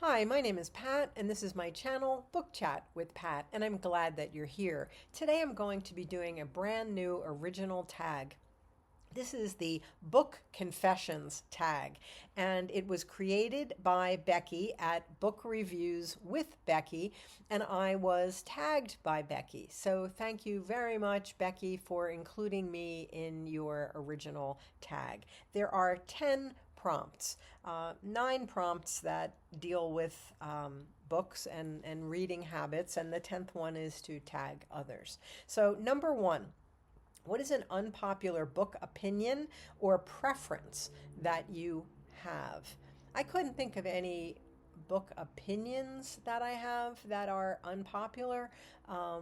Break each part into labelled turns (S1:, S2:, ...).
S1: Hi, my name is Pat, and this is my channel, Book Chat with Pat, and I'm glad that you're here. Today I'm going to be doing a brand new original tag. This is the Book Confessions tag, and it was created by Becky at Book Reviews with Becky, and I was tagged by Becky. So thank you very much, Becky, for including me in your original tag. There are 10 prompts, 9 prompts that deal with books and reading habits, and the 10th one is to tag others. So, number one, what is an unpopular book opinion or preference that you have? I couldn't think of any book opinions that I have that are unpopular. I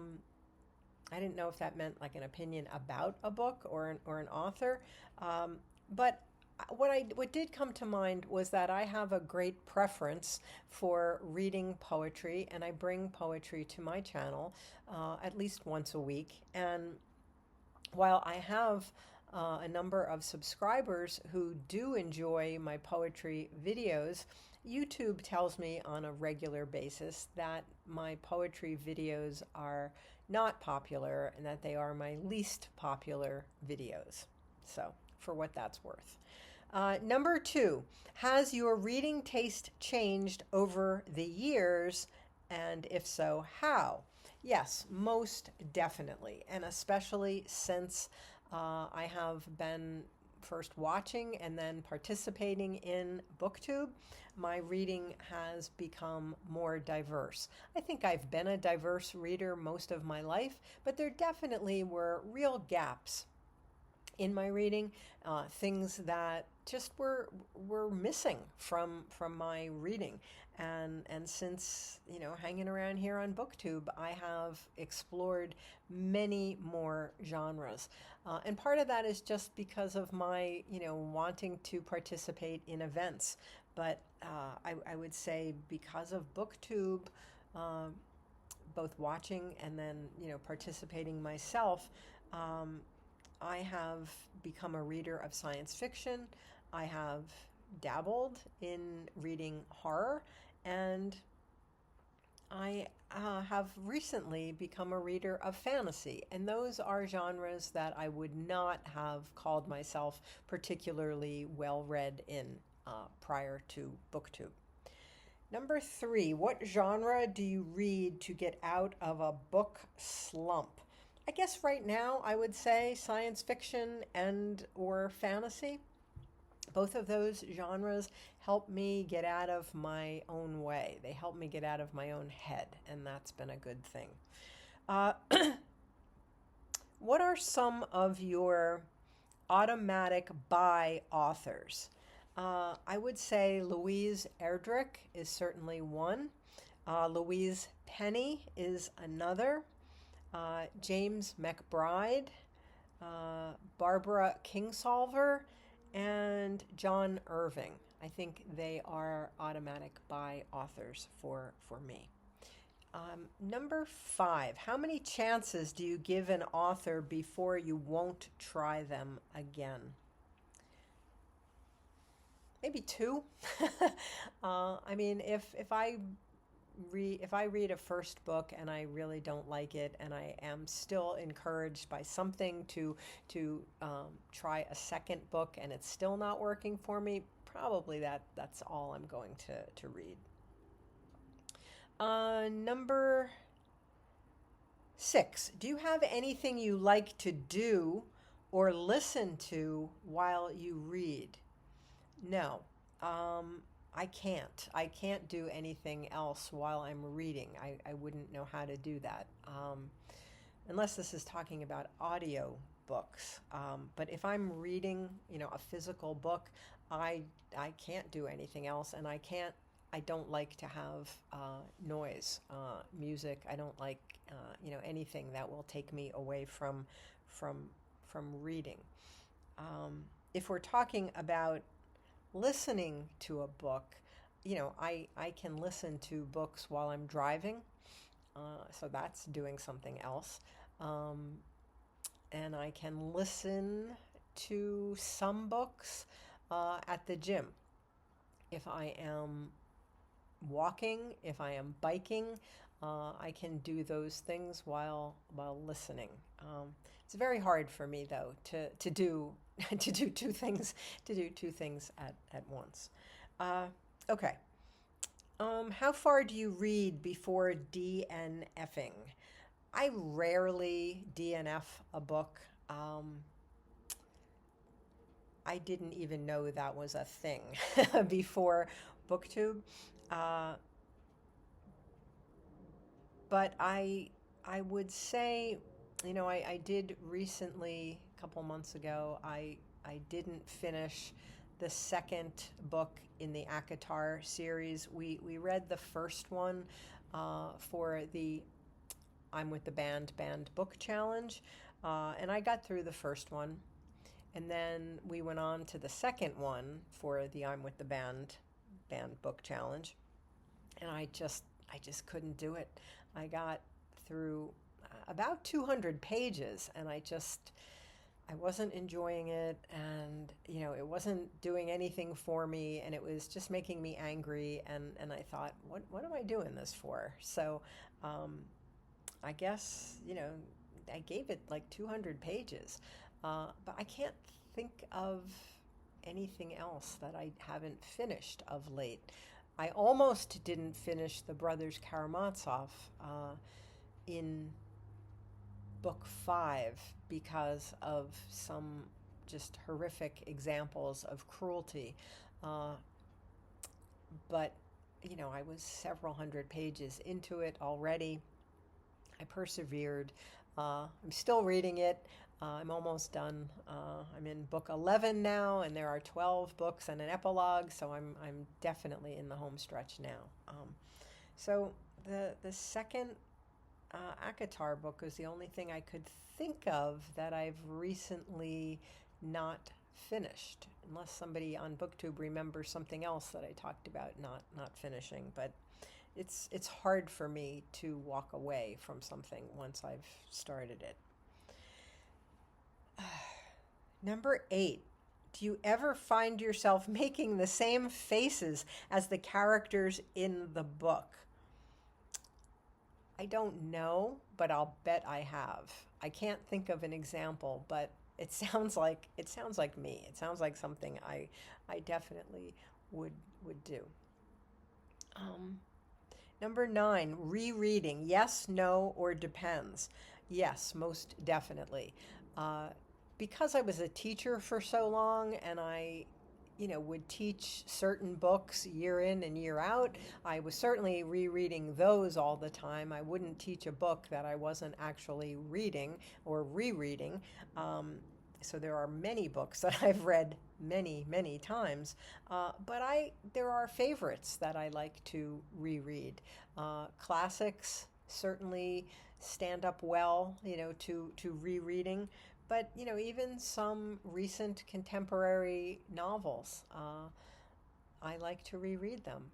S1: didn't know if that meant like an opinion about a book or an author. But what did come to mind was that I have a great preference for reading poetry, and I bring poetry to my channel at least once a week. And while I have a number of subscribers who do enjoy my poetry videos, YouTube tells me on a regular basis that my poetry videos are not popular and that they are my least popular videos. So, for what that's worth. Number 2, has your reading taste changed over the years? And if so, how? Yes, most definitely. And especially since I have been first watching and then participating in Booktube, my reading has become more diverse. I think I've been a diverse reader most of my life, but there definitely were real gaps in my reading, things that just were missing from my reading. And since hanging around here on Booktube, I have explored many more genres, and part of that is just because of my wanting to participate in events. But I would say because of Booktube, both watching and then participating myself. I have become a reader of science fiction. I have dabbled in reading horror, and I have recently become a reader of fantasy. And those are genres that I would not have called myself particularly well read in prior to Booktube. Number 3, what genre do you read to get out of a book slump? I guess right now I would say science fiction and or fantasy. Both of those genres help me get out of my own way. They help me get out of my own head, and that's been a good thing. Uh, what are some of your automatic buy authors? I would say Louise Erdrich is certainly one. Louise Penny is another. James McBride, Barbara Kingsolver, and John Irving. I think they are automatic buy authors for me. Number 5, how many chances do you give an author before you won't try them again? Maybe 2. I mean, if I read a first book and I really don't like it, and I am still encouraged by something to try a second book and it's still not working for me, probably that's all I'm going to read. Number 6, do you have anything you like to do or listen to while you read? No. I can't do anything else while I'm reading. I wouldn't know how to do that. Unless this is talking about audio books. But if I'm reading, a physical book, I can't do anything else, and I don't like to have noise, music. I don't like, anything that will take me away from reading. If we're talking about listening to a book, I can listen to books while I'm driving, so that's doing something else. And I can listen to some books at the gym if I am walking, if I am biking, I can do those things while listening. It's very hard for me though to do to do two things at once. Uh, okay. How far do you read before DNFing? I rarely DNF a book. I didn't even know that was a thing before BookTube. Uh, but I would say, I did recently, a couple months ago, I didn't finish the second book in the ACOTAR series. We read the first one for the I'm with the Band Book Challenge, and I got through the first one. And then we went on to the second one for the I'm with the Band Book Challenge, and I just couldn't do it. I got through about 200 pages, and I wasn't enjoying it, and it wasn't doing anything for me, and it was just making me angry, and I thought, what am I doing this for? So I guess I gave it like 200 pages, but I can't think of anything else that I haven't finished of late. I almost didn't finish the Brothers Karamazov in book 5 because of some just horrific examples of cruelty. But I was several hundred pages into it already. I persevered. I'm still reading it. I'm almost done. I'm in book 11 now, and there are 12 books and an epilogue, so I'm definitely in the home stretch now. So the second ACOTAR book was the only thing I could think of that I've recently not finished, unless somebody on BookTube remembers something else that I talked about not finishing. But it's hard for me to walk away from something once I've started it. Number 8. Do you ever find yourself making the same faces as the characters in the book? I don't know, but I'll bet I have. I can't think of an example, but it sounds like me. It sounds like something I definitely would do. Number 9, rereading. Yes, no, or depends. Yes, most definitely. Because I was a teacher for so long, and I would teach certain books year in and year out, I was certainly rereading those all the time. I wouldn't teach a book that I wasn't actually reading or rereading. So there are many books that I've read many, many times, but there are favorites that I like to reread. Classics certainly stand up well, to rereading. But, even some recent contemporary novels, I like to reread them.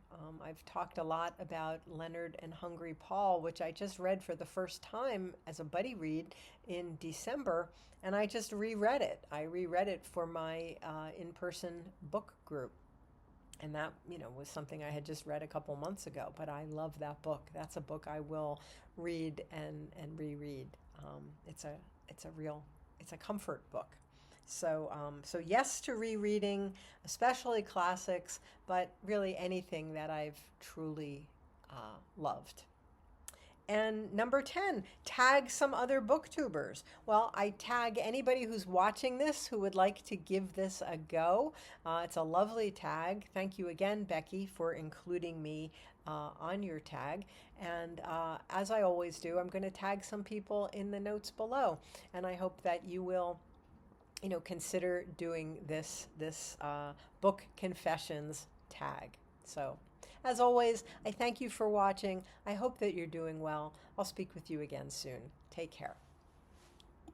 S1: I've talked a lot about Leonard and Hungry Paul, which I just read for the first time as a buddy read in December, and I just reread it. I reread it for my in-person book group. And that, was something I had just read a couple months ago, but I love that book. That's a book I will read and reread. It's a comfort book. So yes to rereading, especially classics, but really anything that I've truly loved. And number 10, tag some other booktubers. Well, I tag anybody who's watching this who would like to give this a go. It's a lovely tag. Thank you again, Becky, for including me on your tag. And as I always do, I'm going to tag some people in the notes below. And I hope that you will consider doing this book confessions tag. So, as always, I thank you for watching. I hope that you're doing well. I'll speak with you again soon. Take care.